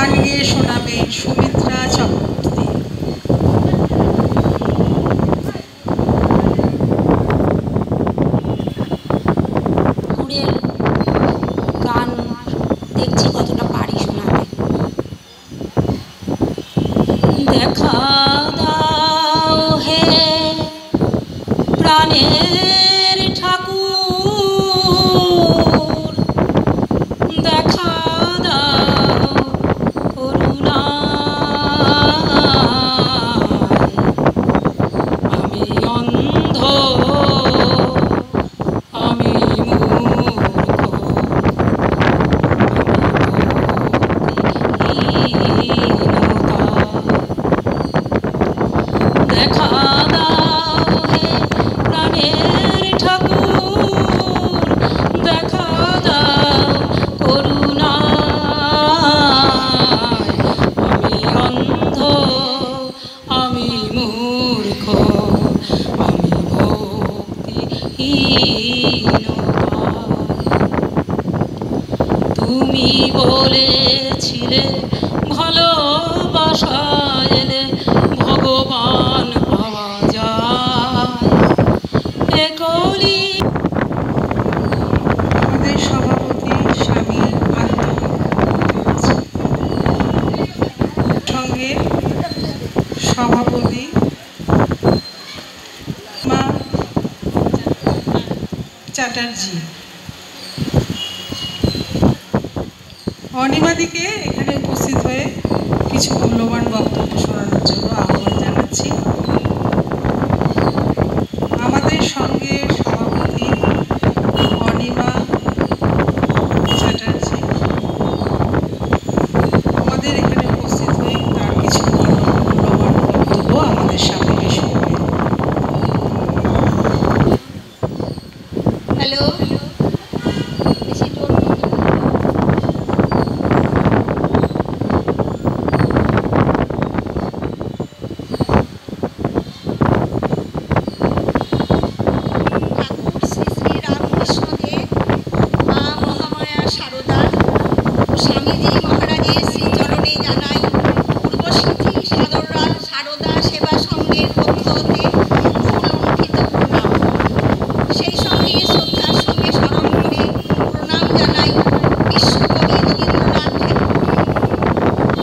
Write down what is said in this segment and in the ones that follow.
গান গেয়ে শোনাবেন সুমিত্রা চক্রবর্তী। সুরের গান দেখছি কতটা পারি শোনাবে। দেখা দাও হে প্রাণের ঠাকুর, দেখা দাও করুণা, আমি অন্ধ আমি মূর্খ দেখা দাও হে প্রাণের ঠাকুর, দেখা দাও করুণা, আমি অন্ধ আমি মূর্খ আমি ভক্তিহীনতা। তুমি বলেছিলে ভালোবাসা এলে ভগবান পাওয়া যায়, এ কলি। আমাদের সভাপতি স্বামী সঙ্গে সভাপতি মা চ্যাটার্জি, অনিমাদিকে এখানে উপস্থিত হয়ে কিছু মূল্যবান বক্তব্য শোনানোর জন্য আহ্বান জানাচ্ছি। আমাদের সঙ্গে সভাপতি অনিমা চ্যাটার্জি আমাদের এখানে উপস্থিত হয়ে তার কিছু মূল্যবান বক্তব্য আমাদের সামনে পেশ করবে। হ্যালো, স্বামীজি মহারাজের শ্রীচরণে জানাই পূর্বসিদ্ধি সারদা সেবা সঙ্গের পক্ষ হতে ফুলমুঠিত প্রণাম। সেই সঙ্গে শ্রদ্ধার সঙ্গে স্মরণ করে প্রণাম জানাই বিশ্বকবি রবীন্দ্রনাথ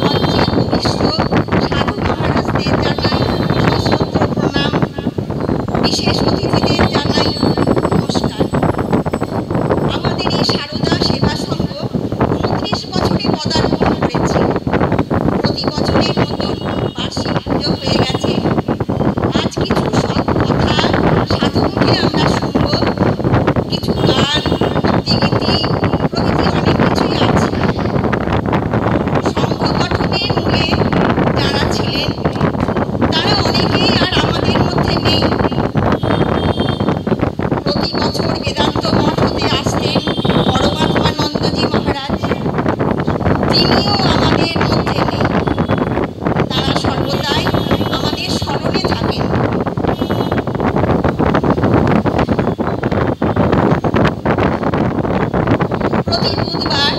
মঞ্চে উপবিষ্ট সাধু মহারাজদের জানাই সশ্রদ্ধ প্রণাম। বিশেষ অতিথিদের জানাই নমস্কার। আমাদের এই সারদা সেবা সংঘ 29 বছরে পদার্পণ করেছে। প্রতি বছরের মতন বার্ষিক পুজো হয়ে গেছে। আজ কিছু সৎ কথা সাধুমুখে আমরা শুনব, কিছু গান ভক্তিগীতি প্রভৃতি অনেক কিছুই আছে। সংঘ গঠনের মূলে যারা ছিলেন তারা অনেকেই আর আমাদের মধ্যে নেই। প্রতি বছর বেদান্ত মঠ হতে আসতেন পরমাত্মানন্দজি মহারাজ, তিনিও আমাদের মধ্যে নেই। তারা সর্বদাই আমাদের স্মরণে থাকেন। প্রতি বুধবার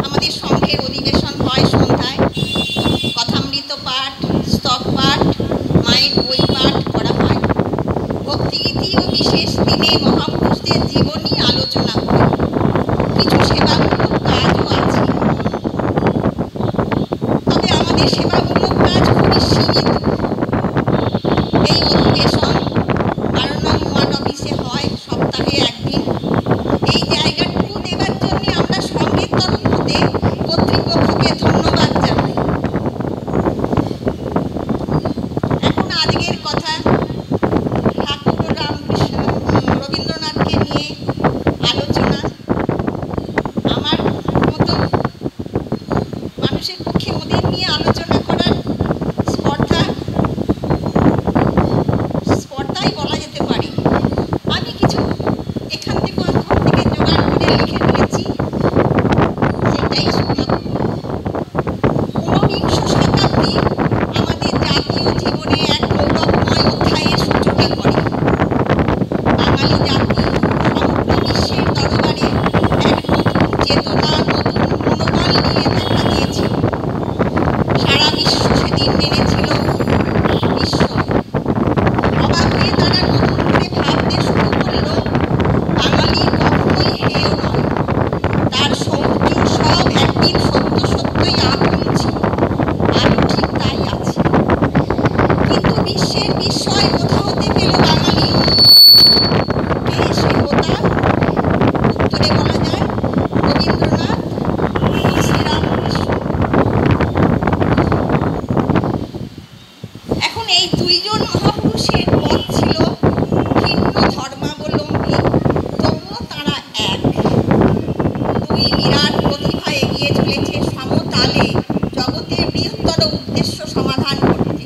আমাদের সংঘের অধিবেশন হয় সন্ধ্যায়। কথামৃত পাঠ, স্তব পাঠ, মায়ের বই পাঠ করা হয়। ভক্তিগীতি ও বিশেষ দিনে মহাপুরুষদের জীবনী আলোচনা হয়। কিছু সেবামূলক কাজও আছে। তবে আমাদের সেবামূলক কাজ খুবই সীমিত। এই অধিবেশন 12 নং ওয়ার্ড অফিসে হয় সপ্তাহে একদিন। এই জায়গাটুকু দেবার জন্য আমরা সংঘের তরফ হতে কর্তৃপক্ষকে ধন্যবাদ জানাই। এখন আজকের কথা ঠাকুর রবীন্দ্রনাথকে নিয়ে তালে জগতের বৃহত্তর উদ্দেশ্য সমাধান করতে।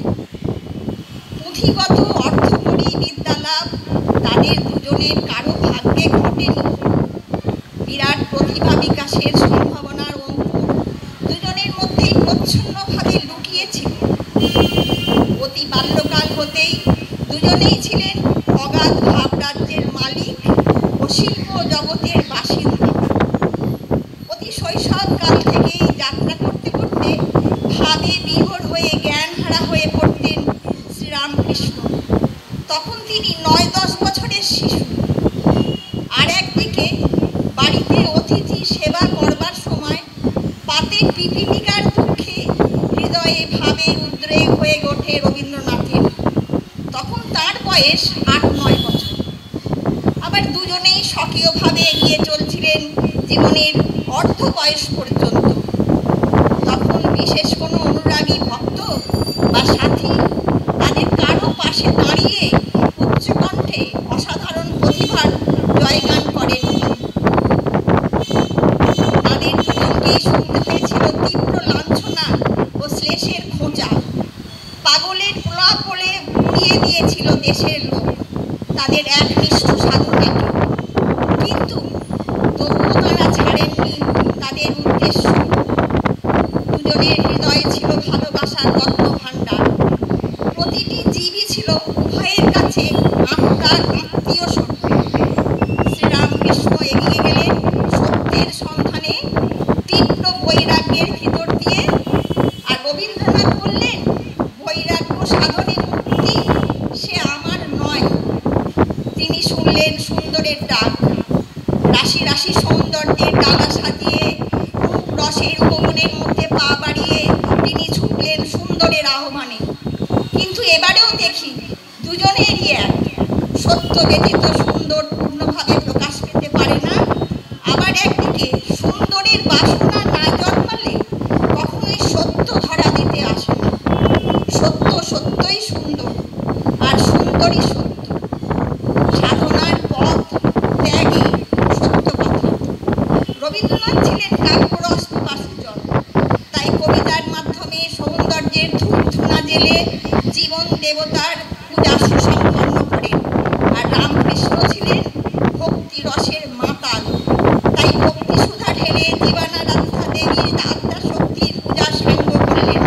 পুঁথিগত অর্থকরী বিদ্যালাভ তাদের দুজনের কারো ভাগ্যে ঘটেনি। বিরাট প্রতিভা বিকাশের সম্ভাবনার অঙ্কুর দুজনের মধ্যেই প্রচ্ছন্নভাবে লুকিয়েছিল। অতি বাল্যকাল হতেই দুজনেই ছিলেন অগাধ ভাবরাজ্যের মালিক ও শিল্প জগতের বাসিন্দা। অতি শৈশবকাল থেকেই যাত্রা করতে করতে ভাবে বিভোর হয়ে জ্ঞানহারা হয়ে পড়তেন শ্রীরামকৃষ্ণ। তখন তিনি ৯-১০ বছরের শিশু। আর একদিকে বাড়িতে অতিথি সেবা করবার সময় পাতে পিপীলিকার দুঃখে হৃদয়ে ভাবে উদ্রেক হয়ে ওঠে রবীন্দ্রনাথের। তখন তার বয়স ৮-৯ বছর। আবার দুজনেই স্বকীয়ভাবে এগিয়ে চলছিলেন জীবনের অর্ধ বয়স পর্যন্ত। তখন বিশেষ কোনো অনুরাগী ভক্ত বা সাথী তাদের কারো পাশে দাঁড়িয়ে উচ্চকণ্ঠে অসাধারণ প্রতিভার জয়গান করেন। তাদের দুজনকেই শুনতে হয়েছিল তীব্র লাঞ্ছনা ও শ্লেষের খোঁচা। পাগলের প্রলাপলে উড়িয়ে দিয়েছিল দেশের লোক তাদের একনিষ্ঠ সাধনাকে। কিন্তু তবুও তারা ছাড়েননি তাদের উদ্দেশ্য। দুজনের হৃদয়ে ছিল ভালোবাসার রত্ন ভাণ্ডার। প্রতিটি জীবই ছিল উভয়ের কাছে আত্মার আত্মীয় স্বরূপ। শ্রীরামকৃষ্ণ এগিয়ে গেলেন সত্যের সন্ধানে তীব্র বৈরাগ্যের ভিতর দিয়ে। আর রবীন্দ্রনাথ বললেন, বৈরাগ্য সাধনে মুক্তি সে আমার নয়। তিনি শুনলেন সুন্দরের ডাক। রাশি রাশি সৌন্দর্যের ডালা সাজিয়ে রূপ রসের উপবনের মধ্যে পা বাড়িয়ে তিনি ছুটলেন সুন্দরের আহ্বানে। কিন্তু এবারেও দেখি দুজনেরই এক, সত্য ব্যতীত সুন্দর পূর্ণভাবে প্রকাশ পেতে পারে না। আবার একদিকে সুন্দরের বাসনা না জন্মালে কখনোই সত্য ধরা দিতে আসে না। সত্য সত্যই সুন্দর, আর সুন্দরই সত্য। সাধনার পথ ত্যাগে সত্য কথা। রবীন্দ্রনাথ ছিলেন কাব্যরস পিপাসুজন। তাই কবিতার মাধ্যমে সৌন্দর্যের ধূপধুনা জেলে জীবন দেবতার পূজা সুসম্পন্ন করেন। আর রামকৃষ্ণ ছিলেন ভক্তি রসের মাতাল। তাই ভক্তি সুধা ঢেলে জীবানারাধ্যা দেবীর আত্মা শক্তির পূজা সাঙ্গ করলেন।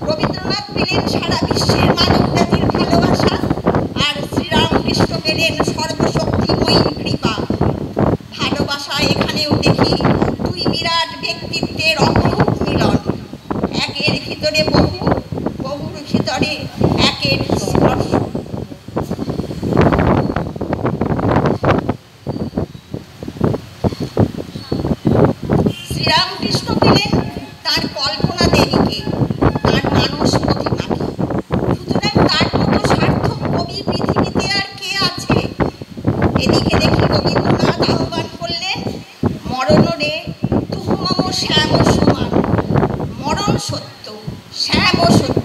রবীন্দ্রনাথ পেলেন সারা বিশ্বের মানব জাতির ভালোবাসা, আর শ্রীরামকৃষ্ণ পেলেন সর্বশক্তিময়ী কৃপা। ভালোবাসা এখানেও দেখি দুই বিরাট ব্যক্তিত্বের অপরূপ মিলন। একের ভিতরে বহু, বহুর ভিতরে একের স্পর্শ। শ্রীরামকৃষ্ণ পেলেন তার কল্পনা দেবীকে, তার মানস প্রতিমাকে। সুতরাং তার মতো সার্থক কবি পৃথিবীতে আর কে আছে? এদিকে দেখি রবীন্দ্রনাথ আহ্বান করলেন, মরণ রে তুহু মম শ্যাম সমান। মরণ সত্য, শ্যাম সত্য।